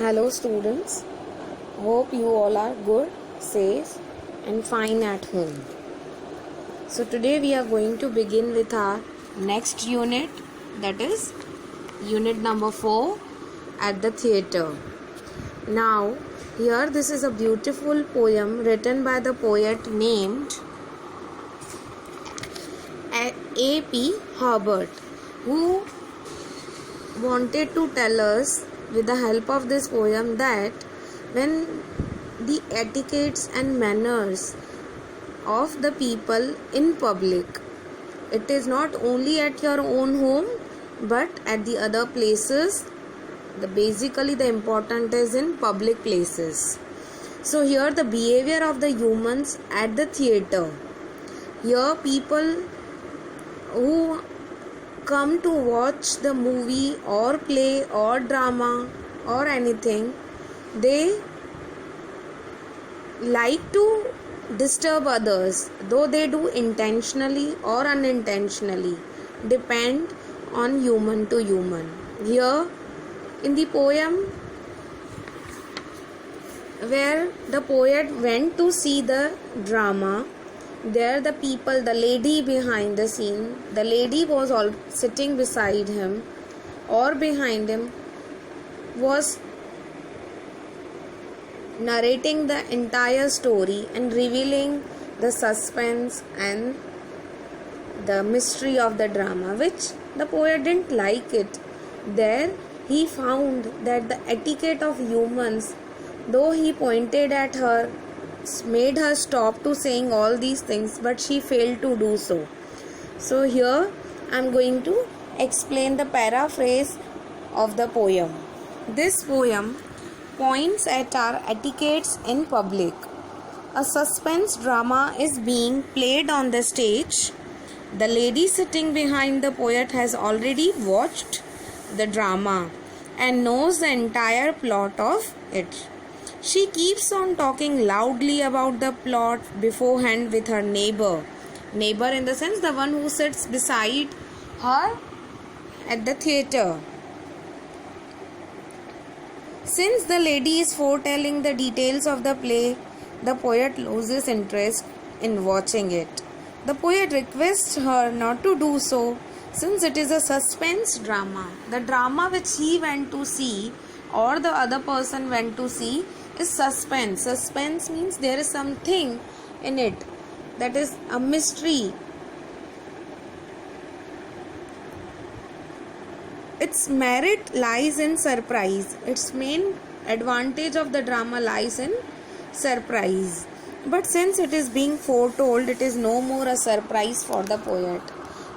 Hello students, hope you all are good, safe and fine at home. So today we are going to begin with our next unit, that is unit number 4 at the theatre. Now here this is a beautiful poem written by the poet named A.P. Herbert, who wanted to tell us with the help of this poem that when the etiquettes and manners of the people in public, it is not only at your own home but at the other places, basically the important is in public places. So here the behavior of the humans at the theatre. Here people who come to watch the movie or play or drama or anything, they like to disturb others, though they do intentionally or unintentionally, depend on human to human. Here in the poem where the poet went to see the drama, there the people, the lady behind the scene, the lady was all sitting beside him or behind him, was narrating the entire story and revealing the suspense and the mystery of the drama, which the poet didn't like it. There he found that the etiquette of humans, though he pointed at her, made her stop to saying all these things, but she failed to do so. So here I am going to explain the paraphrase of the poem. This poem points at our etiquettes in public. A suspense drama is being played on the stage. The lady sitting behind the poet has already watched the drama and knows the entire plot of it. She keeps on talking loudly about the plot beforehand with her neighbor. Neighbor in the sense the one who sits beside her at the theatre. Since the lady is foretelling the details of the play, the poet loses interest in watching it. The poet requests her not to do so, since it is a suspense drama. The drama which he went to see or the other person went to see is suspense. Suspense means there is something in it, that is a mystery. Its merit lies in surprise. Its main advantage of the drama lies in surprise. But since it is being foretold, it is no more a surprise for the poet.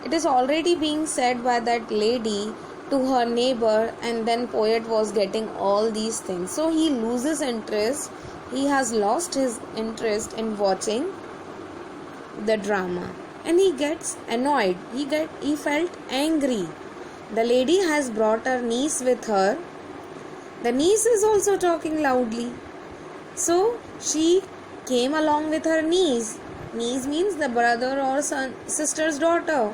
It is already being said by that lady to her neighbor, and then poet was getting all these things. So he loses interest. He has lost his interest in watching the drama and he gets annoyed. He felt angry. The lady has brought her niece with her. The niece is also talking loudly. So she came along with her niece. Niece means the brother or sister's daughter.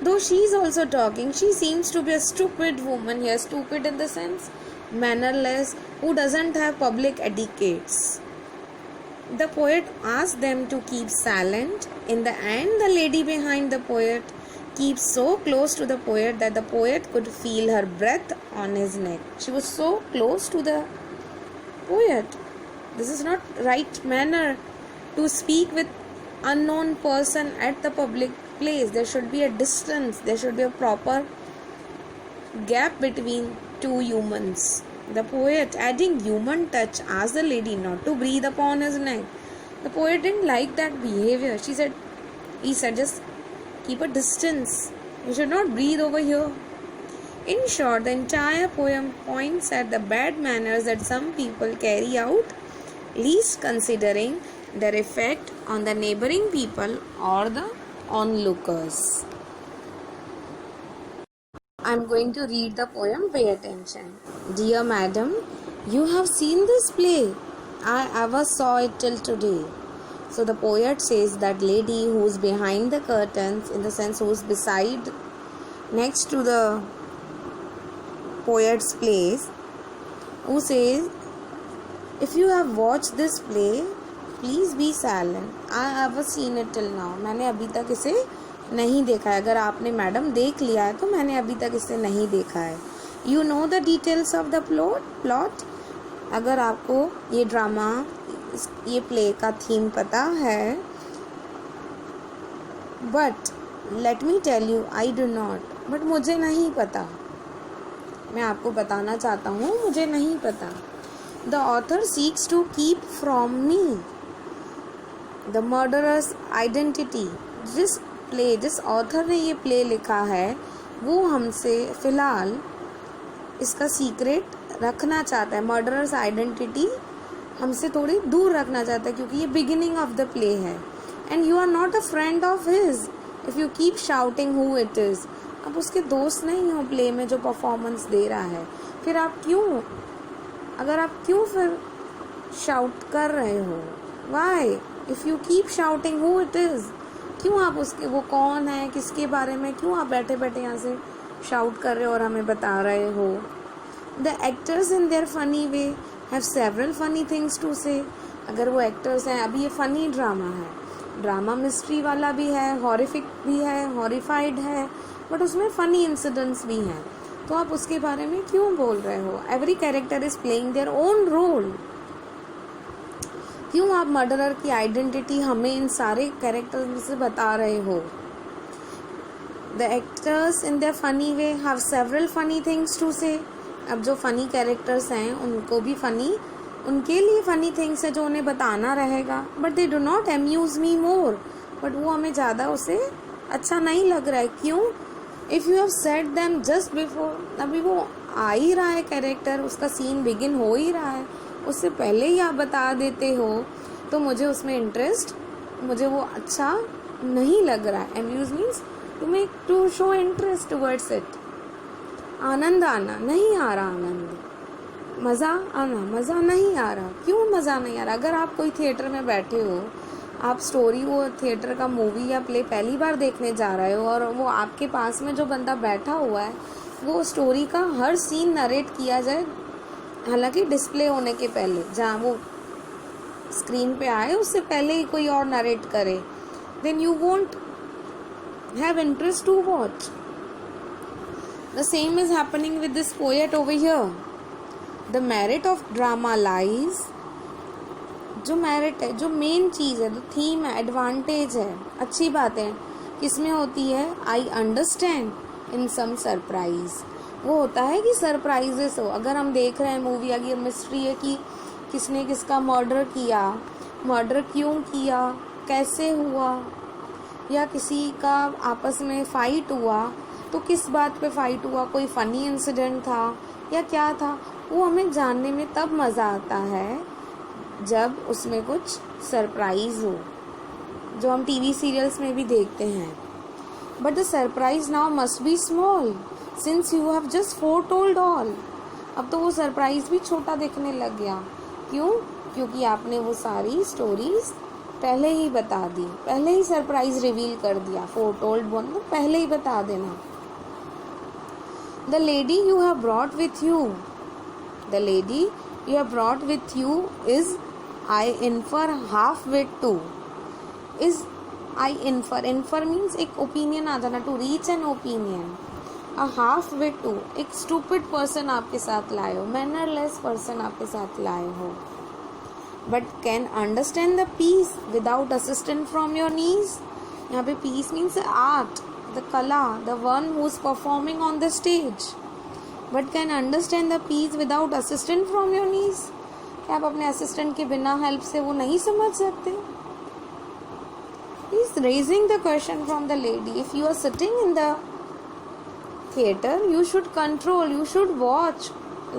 Though she is also talking, she seems to be a stupid woman here. Stupid in the sense mannerless, who doesn't have public etiquettes. The poet asked them to keep silent. In the end, the lady behind the poet keeps so close to the poet that the poet could feel her breath on his neck. She was so close to the poet. This is not right manner to speak with unknown person at the public place. There should be a distance. There should be a proper gap between two humans. The poet, adding human touch, asked the lady not to breathe upon his neck. The poet didn't like that behavior. He said, just keep a distance. You should not breathe over here. In short, the entire poem points at the bad manners that some people carry out, least considering their effect on the neighboring people or the onlookers. I am going to read the poem. Pay attention. Dear madam, you have seen this play. I ever saw it till today. So the poet says that lady who is behind the curtains, in the sense who is beside, next to the poet's place, who says, if you have watched this play, please be silent. I haven't seen it till now. मैंने अभी तक इसे नहीं देखा है. अगर आपने madam देख लिया है तो मैंने अभी तक इसे नहीं देखा है. You know the details of the plot. अगर आपको ये ड्रामा, ये प्ले का थीम पता है, but let me tell you, I do not. but मुझे नहीं पता. मैं आपको बताना चाहता हूँ, मुझे नहीं पता. The author seeks to keep from me the murderer's identity. जिस ऑथर ने ये प्ले लिखा है वो हमसे फ़िलहाल इसका सीक्रेट रखना चाहता है. मर्डरर्स आइडेंटिटी हमसे थोड़ी दूर रखना चाहता है क्योंकि ये बिगिनिंग ऑफ द प्ले है. And you are not a friend of his if you keep shouting who it is. आप उसके दोस्त नहीं हो प्ले में जो परफॉर्मेंस दे रहा है. फिर आप क्यों, अगर आप क्यों फिर शाउट कर रहे हो? Why if you keep shouting who it is, क्यों आप उसके, वो कौन है, किसके बारे में क्यों आप बैठे बैठे यहाँ से शाउट कर रहे हो और हमें बता रहे हो? The actors in their funny way have several funny things to say. अगर वो एक्टर्स हैं, अभी ये फ़नी ड्रामा है, ड्रामा मिस्ट्री वाला भी है, हॉरिफिक भी है, हॉरिफाइड है, बट उसमें फ़नी इंसिडेंट्स भी हैं. तो आप उसके बारे में क्यों बोल रहे हो? Every character is playing their own role. क्यों आप मर्डरर की आइडेंटिटी हमें इन सारे कैरेक्टर्स में से बता रहे हो? The actors in their funny way have several funny things to say. अब जो फ़नी कैरेक्टर्स हैं उनको भी उनके लिए फ़नी थिंग्स है जो उन्हें बताना रहेगा. But they do not Amuse me more. But वो हमें ज़्यादा उसे अच्छा नहीं लग रहा है. क्यों? If you have said them just before, अभी वो आ ही रहा है कैरेक्टर, उसका सीन बिगिन हो ही रहा है, उससे पहले ही आप बता देते हो तो मुझे उसमें इंटरेस्ट, मुझे वो अच्छा नहीं लग रहा है. Amuse means to show interest towards it. आनंद आना, नहीं आ रहा आनंद. मज़ा आना, मज़ा नहीं आ रहा. क्यों मज़ा नहीं आ रहा? अगर आप कोई थिएटर में बैठे हो, आप स्टोरी, वो थिएटर का मूवी या प्ले पहली बार देखने जा रहे हो और वो आपके पास में जो बंदा बैठा हुआ है वो स्टोरी का हर सीन नरेट किया जाए, हालांकि डिस्प्ले होने के पहले, जहाँ वो स्क्रीन पे आए उससे पहले ही कोई और नरेट करे, then you won't have interest to watch. The same is happening with this poet over here. The merit of drama lies, जो मेरिट है, जो मेन चीज़ है, जो थीम है, एडवांटेज है, अच्छी बात है, किसमें होती है? I understand in some surprise. वो होता है कि सरप्राइजेस हो. अगर हम देख रहे हैं मूवी, अगर मिस्ट्री है कि किसने किसका मर्डर किया, मर्डर क्यों किया, कैसे हुआ, या किसी का आपस में फ़ाइट हुआ तो किस बात पे फ़ाइट हुआ, कोई फ़नी इंसिडेंट था या क्या था, वो हमें जानने में तब मज़ा आता है जब उसमें कुछ सरप्राइज़ हो, जो हम टीवी सीरियल्स में भी देखते हैं. But the surprise now must be small since you have just foretold all. अब तो वो सरप्राइज भी छोटा दिखने लग गया. क्यों? क्योंकि आपने वो सारी स्टोरीज पहले ही बता दी, पहले ही सरप्राइज रिवील कर दिया. फोरटोल्ड मतलब पहले ही बता देना. The lady you have brought with you, the lady you have brought with you is, I infer, half wit too. Is I infer means एक opinion आ जाना, to reach an opinion. A half wit too, एक stupid person आपके साथ लाए हो, mannerless person आपके साथ लाए हो. But can understand the piece without assistance from your knees. यहाँ पे piece means art, the kala, the one who is performing on the stage. But can understand the piece without assistant from your knees. क्या आप अपने assistant के बिना help से वो नहीं समझ सकते? He is raising the question from the lady. If you are sitting in the theater, you should control, you should watch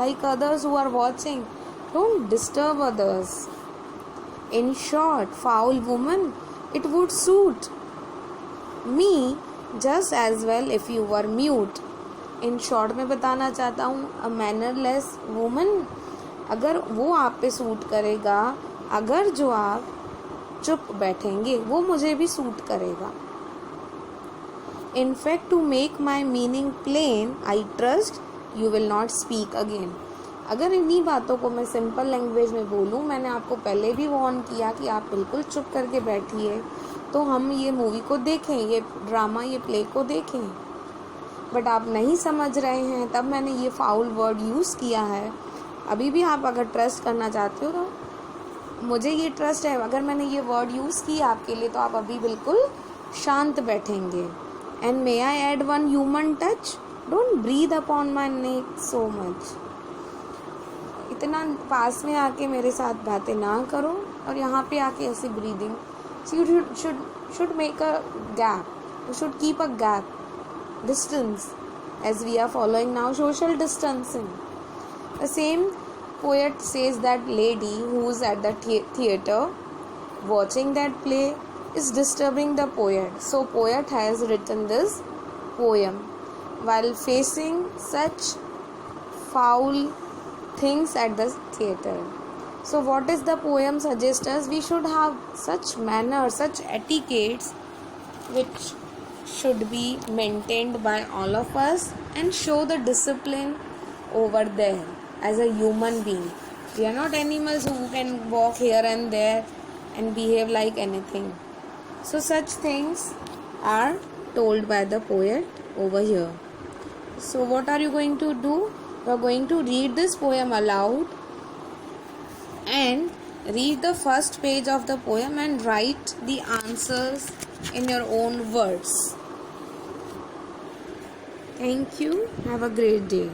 like others who are watching. Don't disturb others. In short, foul woman, it would suit me just as well if you were mute. In short में बताना चाहता हूँ, अ mannerless woman, अगर वो आप पे suit करेगा, अगर जो आप चुप बैठेंगे वो मुझे भी सूट करेगा. In fact to make my meaning plain, I trust you will not speak again. अगर इन्हीं बातों को मैं सिंपल लैंग्वेज में बोलूँ, मैंने आपको पहले भी वार्न किया कि आप बिल्कुल चुप करके बैठिए तो हम ये मूवी को देखें, ये ड्रामा, ये प्ले को देखें, बट आप नहीं समझ रहे हैं, तब मैंने ये फाउल वर्ड यूज़ किया है। अभी भी आप अगर ट्रस्ट करना चाहते हो तो मुझे ये ट्रस्ट है, अगर मैंने ये वर्ड यूज़ किया आपके लिए तो आप अभी बिल्कुल शांत बैठेंगे। And may I add one human touch, don't breathe upon my neck so much. इतना पास में आके मेरे साथ बातें ना करो और यहाँ पे आके ऐसी breathing. So you should make a gap. You should keep a gap, distance, as we are following now social distancing. The same poet says that lady who's at the theater watching that play is disturbing the poet. So poet has written this poem while facing such foul things at the theater. So what is the poem suggest us? We should have such manners, such etiquettes which should be maintained by all of us and show the discipline over there as a human being. We are not animals who can walk here and there and behave like anything. So such things are told by the poet over here. So what are you going to do? You are going to read this poem aloud and read the first page of the poem and write the answers in your own words. Thank you. Have a great day.